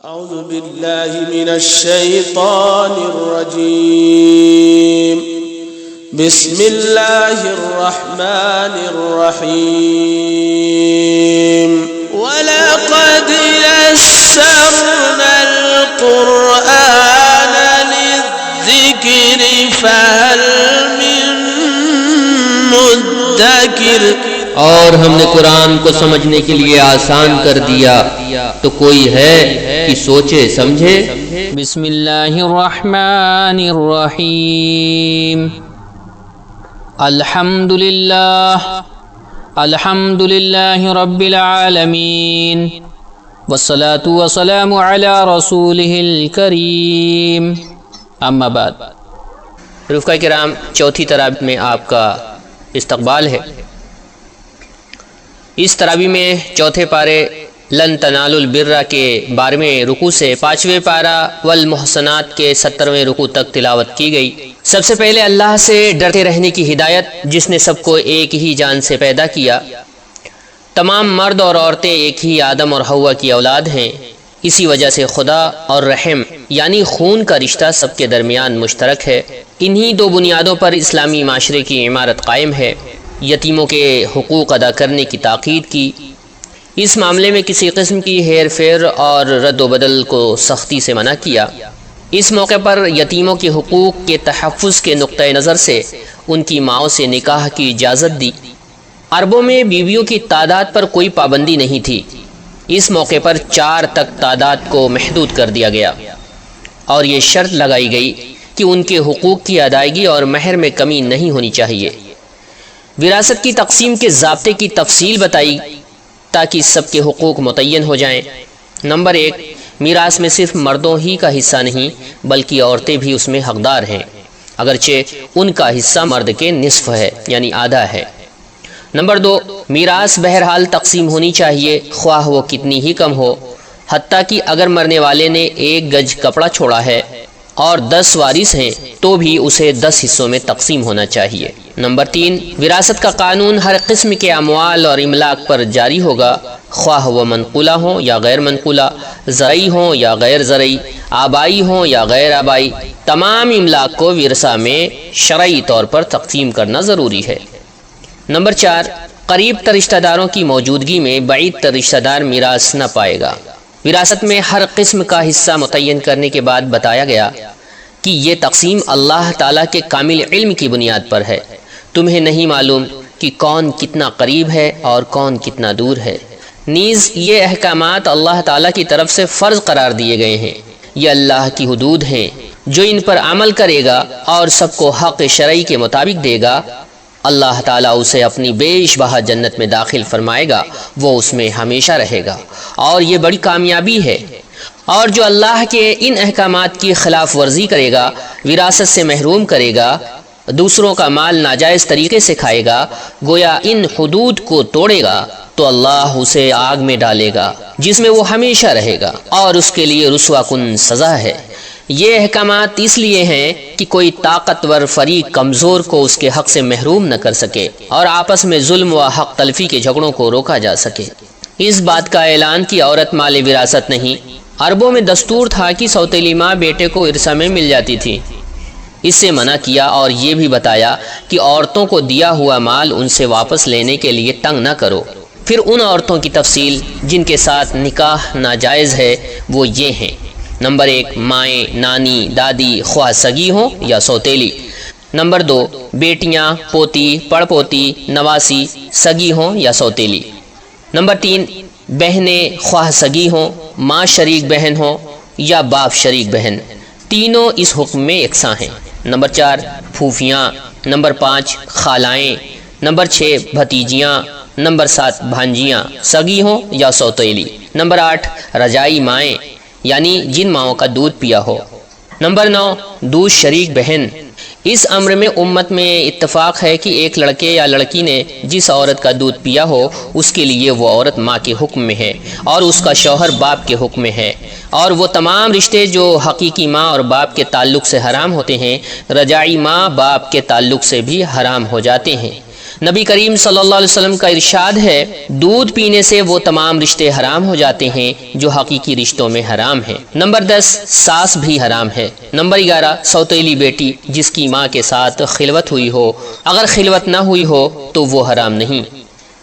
أعوذ بالله من الشيطان الرجيم. بسم الله الرحمن الرحيم. ولقد يسرنا القرآن للذكر فهل من مدكر. اور ہم نے قرآن کو سمجھنے کے لیے آسان کر دیا، تو کوئی ہے کہ سوچے سمجھے. بسم اللہ الرحمن الرحیم. الحمد للہ رب العالمین، والصلاة والسلام علی رسولہ الکریم. اما بعد. رفقہ کرام، چوتھی تراویح میں آپ کا استقبال ہے. اس تراویح میں چوتھے پارے لن تنالوا البر کے 12ویں رکوع سے 5ویں پارہ والمحصنات کے 17ویں رکوع تک تلاوت کی گئی. سب سے پہلے اللہ سے ڈرتے رہنے کی ہدایت، جس نے سب کو ایک ہی جان سے پیدا کیا. تمام مرد اور عورتیں ایک ہی آدم اور حوا کی اولاد ہیں. اسی وجہ سے خدا اور رحم یعنی خون کا رشتہ سب کے درمیان مشترک ہے. انہی دو بنیادوں پر اسلامی معاشرے کی عمارت قائم ہے. یتیموں کے حقوق ادا کرنے کی تاکید کی. اس معاملے میں کسی قسم کی ہیر پھیر اور رد و بدل کو سختی سے منع کیا. اس موقع پر یتیموں کے حقوق کے تحفظ کے نقطہ نظر سے ان کی ماؤں سے نکاح کی اجازت دی. عربوں میں بیویوں کی تعداد پر کوئی پابندی نہیں تھی. اس موقع پر 4 تک تعداد کو محدود کر دیا گیا اور یہ شرط لگائی گئی کہ ان کے حقوق کی ادائیگی اور مہر میں کمی نہیں ہونی چاہیے. وراثت کی تقسیم کے ضابطے کی تفصیل بتائی تاکہ سب کے حقوق متعین ہو جائیں. نمبر 1، میراث میں صرف مردوں ہی کا حصہ نہیں بلکہ عورتیں بھی اس میں حقدار ہیں، اگرچہ ان کا حصہ مرد کے نصف ہے یعنی آدھا ہے. نمبر 2، میراث بہرحال تقسیم ہونی چاہیے خواہ وہ کتنی ہی کم ہو، حتیٰ کہ اگر مرنے والے نے 1 گج کپڑا چھوڑا ہے اور 10 وارث ہیں تو بھی اسے 10 حصوں میں تقسیم ہونا چاہیے. نمبر 3، وراثت کا قانون ہر قسم کے اموال اور املاک پر جاری ہوگا، خواہ وہ منقولہ ہوں یا غیر منقولہ، زرعی ہوں یا غیر زرعی، آبائی ہوں یا غیر آبائی. تمام املاک کو ورثہ میں شرعی طور پر تقسیم کرنا ضروری ہے. نمبر 4، قریب تر رشتہ داروں کی موجودگی میں بعید تر رشتہ دار میراث نہ پائے گا. وراثت میں ہر قسم کا حصہ متعین کرنے کے بعد بتایا گیا کہ یہ تقسیم اللہ تعالیٰ کے کامل علم کی بنیاد پر ہے. تمہیں نہیں معلوم کہ کون کتنا قریب ہے اور کون کتنا دور ہے. نیز یہ احکامات اللہ تعالیٰ کی طرف سے فرض قرار دیے گئے ہیں. یہ اللہ کی حدود ہیں. جو ان پر عمل کرے گا اور سب کو حق شرعی کے مطابق دے گا، اللہ تعالیٰ اسے اپنی بیش بہا جنت میں داخل فرمائے گا، وہ اس میں ہمیشہ رہے گا، اور یہ بڑی کامیابی ہے. اور جو اللہ کے ان احکامات کی خلاف ورزی کرے گا، وراثت سے محروم کرے گا، دوسروں کا مال ناجائز طریقے سے کھائے گا، گویا ان حدود کو توڑے گا، تو اللہ اسے آگ میں ڈالے گا جس میں وہ ہمیشہ رہے گا، اور اس کے لیے رسوا کن سزا ہے. یہ احکامات اس لیے ہیں کہ کوئی طاقتور فریق کمزور کو اس کے حق سے محروم نہ کر سکے اور آپس میں ظلم و حق تلفی کے جھگڑوں کو روکا جا سکے. اس بات کا اعلان کہ عورت مال وراثت نہیں. عربوں میں دستور تھا کہ سوتیلی ماں بیٹے کو ورثہ میں مل جاتی تھی. اس سے منع کیا اور یہ بھی بتایا کہ عورتوں کو دیا ہوا مال ان سے واپس لینے کے لیے تنگ نہ کرو. پھر ان عورتوں کی تفصیل جن کے ساتھ نکاح ناجائز ہے وہ یہ ہیں. نمبر 1، مائیں، نانی، دادی خواہ سگی ہوں یا سوتیلی. نمبر 2، بیٹیاں، پوتی، پڑ پوتی، نواسی سگی ہوں یا سوتیلی. نمبر 3، بہنیں خواہ سگی ہوں، ماں شریک بہن ہوں یا باپ شریک بہن، تینوں اس حکم میں یکساں ہیں. نمبر 4، پھوپھیاں. نمبر 5، خالائیں. نمبر 6، بھتیجیاں. نمبر 7، بھانجیاں سگی ہوں یا سوتیلی. نمبر 8، رجائی مائیں یعنی جن ماؤں کا دودھ پیا ہو. نمبر 9، دودھ شریک بہن. اس امر میں امت میں اتفاق ہے کہ ایک لڑکے یا لڑکی نے جس عورت کا دودھ پیا ہو اس کے لیے وہ عورت ماں کے حکم میں ہے اور اس کا شوہر باپ کے حکم میں ہے، اور وہ تمام رشتے جو حقیقی ماں اور باپ کے تعلق سے حرام ہوتے ہیں رجائی ماں باپ کے تعلق سے بھی حرام ہو جاتے ہیں. نبی کریم صلی اللہ علیہ وسلم کا ارشاد ہے، دودھ پینے سے وہ تمام رشتے حرام ہو جاتے ہیں جو حقیقی رشتوں میں حرام ہیں۔ نمبر 10، ساس بھی حرام ہے۔ نمبر 11، سوتیلی بیٹی جس کی ماں کے ساتھ خلوت ہوئی ہو، اگر خلوت نہ ہوئی ہو تو وہ حرام نہیں۔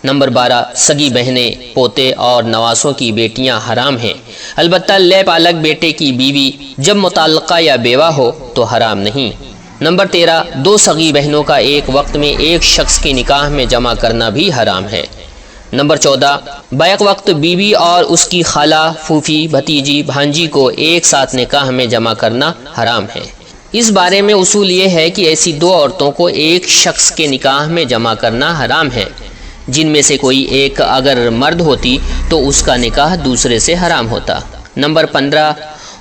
نمبر 12، سگی بہنیں، پوتے اور نواسوں کی بیٹیاں حرام ہیں، البتہ لے پالک بیٹے کی بیوی جب متعلقہ یا بیوہ ہو تو حرام نہیں۔ نمبر 13، دو سگی بہنوں کا ایک وقت میں ایک شخص کی نکاح میں جمع کرنا بھی حرام ہے۔ نمبر 14، بیک وقت بیوی اور اس کی خالہ، پھوپھی، بھتیجی، بھانجی کو ایک ساتھ نکاح میں جمع کرنا حرام ہے۔ اس بارے میں اصول یہ ہے کہ ایسی دو عورتوں کو ایک شخص کے نکاح میں جمع کرنا حرام ہے، جن میں سے کوئی ایک اگر مرد ہوتی تو اس کا نکاح دوسرے سے حرام ہوتا۔ نمبر 15،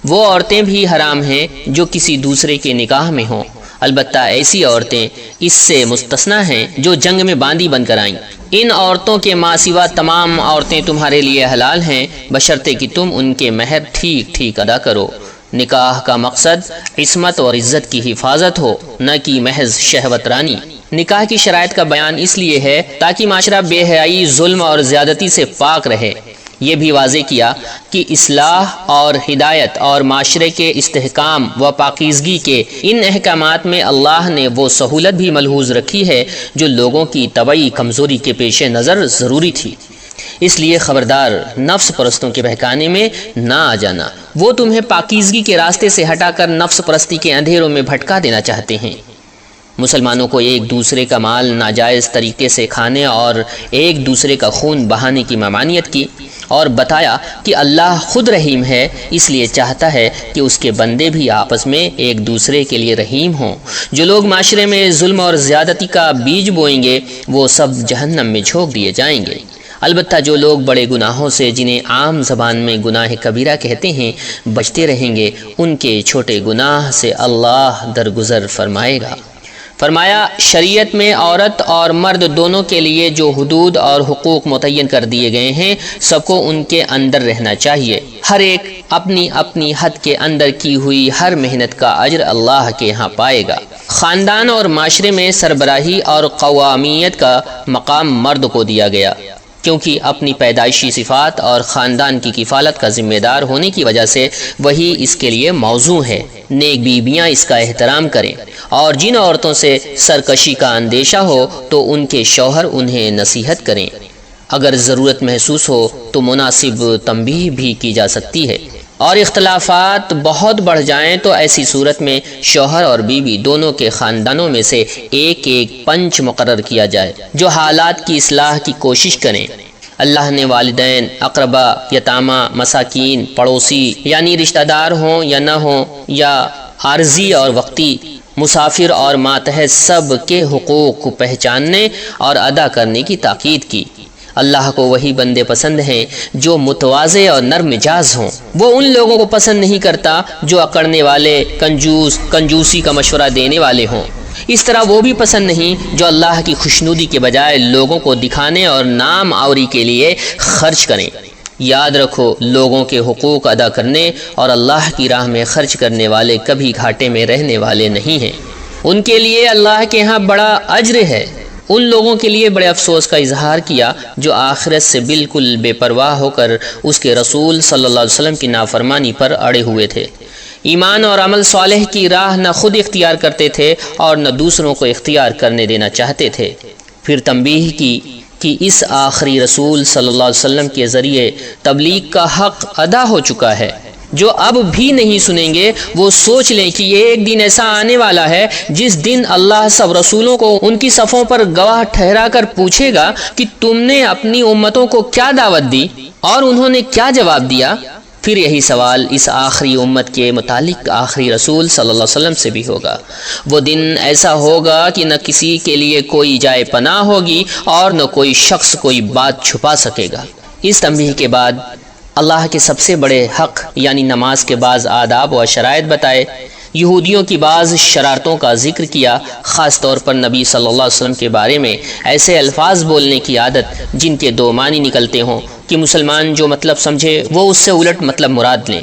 وہ عورتیں بھی حرام ہیں جو کسی دوسرے کے نکاح میں ہوں، البتہ ایسی عورتیں اس سے مستثنیٰ ہیں جو جنگ میں باندی بن کر آئیں۔ ان عورتوں کے ماں سوا تمام عورتیں تمہارے لیے حلال ہیں، بشرطے کہ تم ان کے مہر ٹھیک ٹھیک ادا کرو۔ نکاح کا مقصد عصمت اور عزت کی حفاظت ہو، نہ کہ محض شہوت رانی۔ نکاح کی شرائط کا بیان اس لیے ہے تاکہ معاشرہ بے حیائی، ظلم اور زیادتی سے پاک رہے۔ یہ بھی واضح کیا کہ اصلاح اور ہدایت اور معاشرے کے استحکام و پاکیزگی کے ان احکامات میں اللہ نے وہ سہولت بھی ملحوظ رکھی ہے جو لوگوں کی طبعی کمزوری کے پیش نظر ضروری تھی۔ اس لیے خبردار، نفس پرستوں کے بہکانے میں نہ آ جانا۔ وہ تمہیں پاکیزگی کے راستے سے ہٹا کر نفس پرستی کے اندھیروں میں بھٹکا دینا چاہتے ہیں۔ مسلمانوں کو ایک دوسرے کا مال ناجائز طریقے سے کھانے اور ایک دوسرے کا خون بہانے کی ممانعت کی اور بتایا کہ اللہ خود رحیم ہے، اس لیے چاہتا ہے کہ اس کے بندے بھی آپس میں ایک دوسرے کے لیے رحیم ہوں۔ جو لوگ معاشرے میں ظلم اور زیادتی کا بیج بوئیں گے وہ سب جہنم میں جھونک دیے جائیں گے۔ البتہ جو لوگ بڑے گناہوں سے، جنہیں عام زبان میں گناہ کبیرہ کہتے ہیں، بچتے رہیں گے، ان کے چھوٹے گناہ سے اللہ درگزر فرمائے گا۔ فرمایا، شریعت میں عورت اور مرد دونوں کے لیے جو حدود اور حقوق متعین کر دیے گئے ہیں، سب کو ان کے اندر رہنا چاہیے۔ ہر ایک اپنی اپنی حد کے اندر کی ہوئی ہر محنت کا اجر اللہ کے ہاں پائے گا۔ خاندان اور معاشرے میں سربراہی اور قوامیت کا مقام مرد کو دیا گیا، کیونکہ اپنی پیدائشی صفات اور خاندان کی کفالت کا ذمہ دار ہونے کی وجہ سے وہی اس کے لیے موزوں ہے۔ نیک بیویاں اس کا احترام کریں، اور جن عورتوں سے سرکشی کا اندیشہ ہو تو ان کے شوہر انہیں نصیحت کریں۔ اگر ضرورت محسوس ہو تو مناسب تنبیہ بھی کی جا سکتی ہے، اور اختلافات بہت بڑھ جائیں تو ایسی صورت میں شوہر اور بیوی دونوں کے خاندانوں میں سے ایک پنچ مقرر کیا جائے جو حالات کی اصلاح کی کوشش کریں۔ اللہ نے والدین، اقربا، یتامہ، مساکین، پڑوسی یعنی رشتہ دار ہوں یا نہ ہوں، یا عارضی اور وقتی، مسافر اور ماتحت، سب کے حقوق کو پہچاننے اور ادا کرنے کی تاکید کی۔ اللہ کو وہی بندے پسند ہیں جو متواضع اور نرم مزاج ہوں۔ وہ ان لوگوں کو پسند نہیں کرتا جو اکڑنے والے، کنجوسی کا مشورہ دینے والے ہوں۔ اس طرح وہ بھی پسند نہیں جو اللہ کی خوشنودی کے بجائے لوگوں کو دکھانے اور نام آوری کے لیے خرچ کریں۔ یاد رکھو، لوگوں کے حقوق ادا کرنے اور اللہ کی راہ میں خرچ کرنے والے کبھی گھاٹے میں رہنے والے نہیں ہیں، ان کے لیے اللہ کے ہاں بڑا اجر ہے۔ ان لوگوں کے لیے بڑے افسوس کا اظہار کیا جو آخرت سے بالکل بے پرواہ ہو کر اس کے رسول صلی اللہ علیہ وسلم کی نافرمانی پر اڑے ہوئے تھے، ایمان اور عمل صالح کی راہ نہ خود اختیار کرتے تھے اور نہ دوسروں کو اختیار کرنے دینا چاہتے تھے۔ پھر تنبیہ کی کہ اس آخری رسول صلی اللہ علیہ وسلم کے ذریعے تبلیغ کا حق ادا ہو چکا ہے۔ جو اب بھی نہیں سنیں گے وہ سوچ لیں کہ یہ ایک دن ایسا آنے والا ہے جس دن اللہ سب رسولوں کو ان کی صفوں پر گواہ ٹھہرا کر پوچھے گا کہ تم نے اپنی امتوں کو کیا دعوت دی اور انہوں نے کیا جواب دیا۔ پھر یہی سوال اس آخری امت کے متعلق آخری رسول صلی اللہ علیہ وسلم سے بھی ہوگا۔ وہ دن ایسا ہوگا کہ نہ کسی کے لیے کوئی جائے پناہ ہوگی اور نہ کوئی شخص کوئی بات چھپا سکے گا۔ اس تنبیہ کے بعد اللہ کے سب سے بڑے حق یعنی نماز کے بعض آداب و شرائط بتائے، یہودیوں کی بعض شرارتوں کا ذکر کیا، خاص طور پر نبی صلی اللہ علیہ وسلم کے بارے میں ایسے الفاظ بولنے کی عادت جن کے دو معنی نکلتے ہوں کہ مسلمان جو مطلب سمجھے وہ اس سے الٹ مطلب مراد لیں۔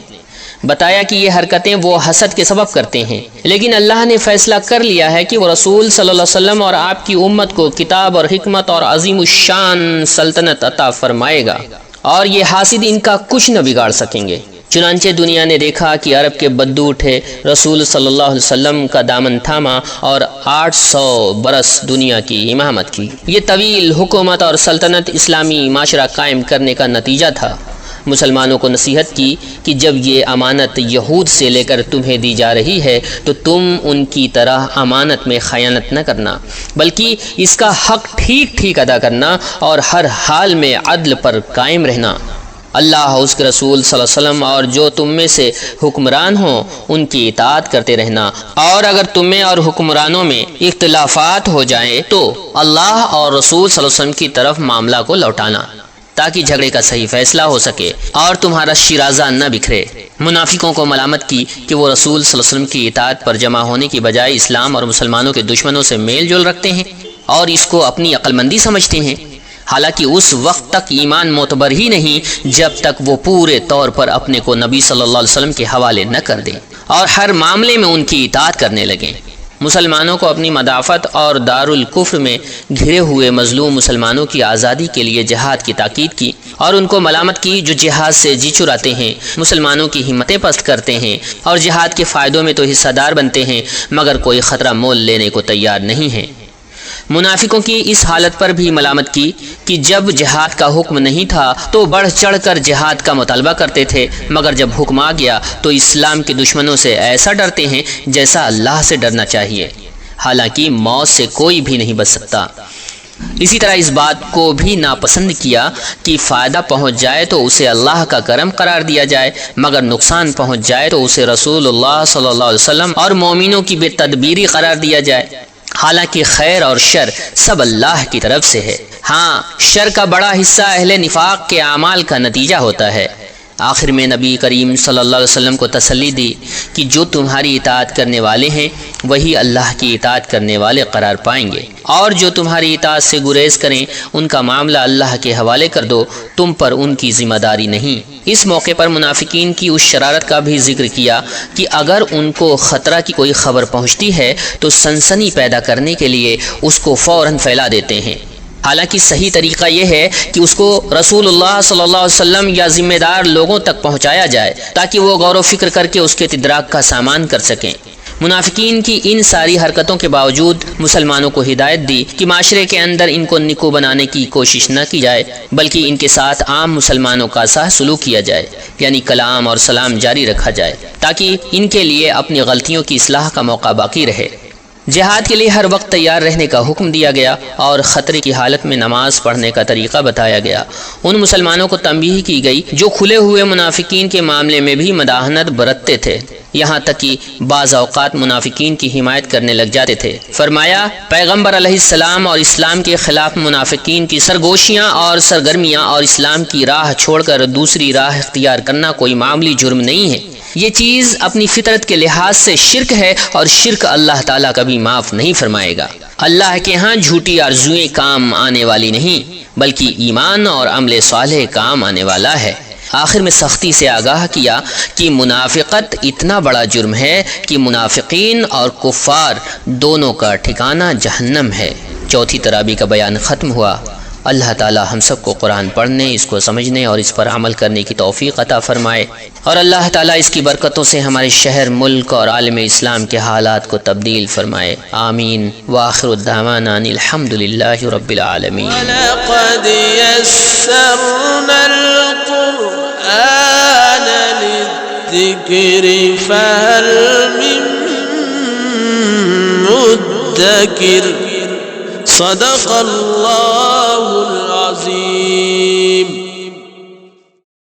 بتایا کہ یہ حرکتیں وہ حسد کے سبب کرتے ہیں، لیکن اللہ نے فیصلہ کر لیا ہے کہ وہ رسول صلی اللہ علیہ وسلم اور آپ کی امت کو کتاب اور حکمت اور عظیم الشان سلطنت عطا فرمائے گا، اور یہ حاسد ان کا کچھ نہ بگاڑ سکیں گے۔ چنانچہ دنیا نے دیکھا کہ عرب کے بدو اٹھے، رسول صلی اللہ علیہ وسلم کا دامن تھاما اور 800 برس دنیا کی امامت کی۔ یہ طویل حکومت اور سلطنت اسلامی معاشرہ قائم کرنے کا نتیجہ تھا۔ مسلمانوں کو نصیحت کی کہ جب یہ امانت یہود سے لے کر تمہیں دی جا رہی ہے تو تم ان کی طرح امانت میں خیانت نہ کرنا، بلکہ اس کا حق ٹھیک ٹھیک ادا کرنا اور ہر حال میں عدل پر قائم رہنا۔ اللہ اس کے رسول صلی اللہ علیہ وسلم اور جو تم میں سے حکمران ہوں ان کی اطاعت کرتے رہنا، اور اگر تمہیں اور حکمرانوں میں اختلافات ہو جائیں تو اللہ اور رسول صلی اللہ علیہ وسلم کی طرف معاملہ کو لوٹانا، تاکہ جھگڑے کا صحیح فیصلہ ہو سکے اور تمہارا شیرازہ نہ بکھرے۔ منافقوں کو ملامت کی کہ وہ رسول صلی اللہ علیہ وسلم کی اطاعت پر جمع ہونے کی بجائے اسلام اور مسلمانوں کے دشمنوں سے میل جول رکھتے ہیں اور اس کو اپنی عقل مندی سمجھتے ہیں، حالانکہ اس وقت تک ایمان معتبر ہی نہیں جب تک وہ پورے طور پر اپنے کو نبی صلی اللہ علیہ وسلم کے حوالے نہ کر دیں اور ہر معاملے میں ان کی اطاعت کرنے لگیں۔ مسلمانوں کو اپنی مدافعت اور دارالکفر میں گھرے ہوئے مظلوم مسلمانوں کی آزادی کے لیے جہاد کی تاکید کی اور ان کو ملامت کی جو جہاد سے جی چراتے ہیں، مسلمانوں کی ہمتیں پست کرتے ہیں اور جہاد کے فائدوں میں تو حصہ دار بنتے ہیں مگر کوئی خطرہ مول لینے کو تیار نہیں ہیں۔ منافقوں کی اس حالت پر بھی ملامت کی کہ جب جہاد کا حکم نہیں تھا تو بڑھ چڑھ کر جہاد کا مطالبہ کرتے تھے، مگر جب حکم آ گیا تو اسلام کے دشمنوں سے ایسا ڈرتے ہیں جیسا اللہ سے ڈرنا چاہیے، حالانکہ موت سے کوئی بھی نہیں بچ سکتا۔ اسی طرح اس بات کو بھی ناپسند کیا کہ فائدہ پہنچ جائے تو اسے اللہ کا کرم قرار دیا جائے، مگر نقصان پہنچ جائے تو اسے رسول اللہ صلی اللہ علیہ وسلم اور مومنوں کی بے تدبیری قرار دیا جائے، حالانکہ خیر اور شر سب اللہ کی طرف سے ہے۔ ہاں، شر کا بڑا حصہ اہل نفاق کے اعمال کا نتیجہ ہوتا ہے۔ آخر میں نبی کریم صلی اللہ علیہ وسلم کو تسلی دی کہ جو تمہاری اطاعت کرنے والے ہیں وہی اللہ کی اطاعت کرنے والے قرار پائیں گے، اور جو تمہاری اطاعت سے گریز کریں ان کا معاملہ اللہ کے حوالے کر دو، تم پر ان کی ذمہ داری نہیں۔ اس موقع پر منافقین کی اس شرارت کا بھی ذکر کیا کہ اگر ان کو خطرہ کی کوئی خبر پہنچتی ہے تو سنسنی پیدا کرنے کے لیے اس کو فوراً پھیلا دیتے ہیں، حالانکہ صحیح طریقہ یہ ہے کہ اس کو رسول اللہ صلی اللہ علیہ وسلم یا ذمہ دار لوگوں تک پہنچایا جائے تاکہ وہ غور و فکر کر کے اس کے ادراک کا سامان کر سکیں۔ منافقین کی ان ساری حرکتوں کے باوجود مسلمانوں کو ہدایت دی کہ معاشرے کے اندر ان کو نکو بنانے کی کوشش نہ کی جائے، بلکہ ان کے ساتھ عام مسلمانوں کا سا سلوک کیا جائے، یعنی کلام اور سلام جاری رکھا جائے تاکہ ان کے لیے اپنی غلطیوں کی اصلاح کا موقع باقی رہے۔ جہاد کے لیے ہر وقت تیار رہنے کا حکم دیا گیا اور خطرے کی حالت میں نماز پڑھنے کا طریقہ بتایا گیا۔ ان مسلمانوں کو تنبیہ کی گئی جو کھلے ہوئے منافقین کے معاملے میں بھی مداہنت برتتے تھے، یہاں تک کہ بعض اوقات منافقین کی حمایت کرنے لگ جاتے تھے۔ فرمایا، پیغمبر علیہ السلام اور اسلام کے خلاف منافقین کی سرگوشیاں اور سرگرمیاں اور اسلام کی راہ چھوڑ کر دوسری راہ اختیار کرنا کوئی معمولی جرم نہیں ہے۔ یہ چیز اپنی فطرت کے لحاظ سے شرک ہے اور شرک اللہ تعالیٰ کبھی معاف نہیں فرمائے گا۔ اللہ کے ہاں جھوٹی آرزوئیں کام آنے والی نہیں، بلکہ ایمان اور عمل صالح کام آنے والا ہے۔ آخر میں سختی سے آگاہ کیا کہ منافقت اتنا بڑا جرم ہے کہ منافقین اور کفار دونوں کا ٹھکانہ جہنم ہے۔ چوتھی ترابی کا بیان ختم ہوا۔ اللہ تعالی ہم سب کو قرآن پڑھنے، اس کو سمجھنے اور اس پر عمل کرنے کی توفیق عطا فرمائے، اور اللہ تعالی اس کی برکتوں سے ہمارے شہر، ملک اور عالم اسلام کے حالات کو تبدیل فرمائے، آمین۔ وآخر الدعوانا ان الحمد للہ رب العالمین۔ وَلَقَدْ يَسَّرْنَا الْقُرْآنَ لِلذِّكْرِ فَهَلْ مِن مُّدَّكِرٍ صدق اللہ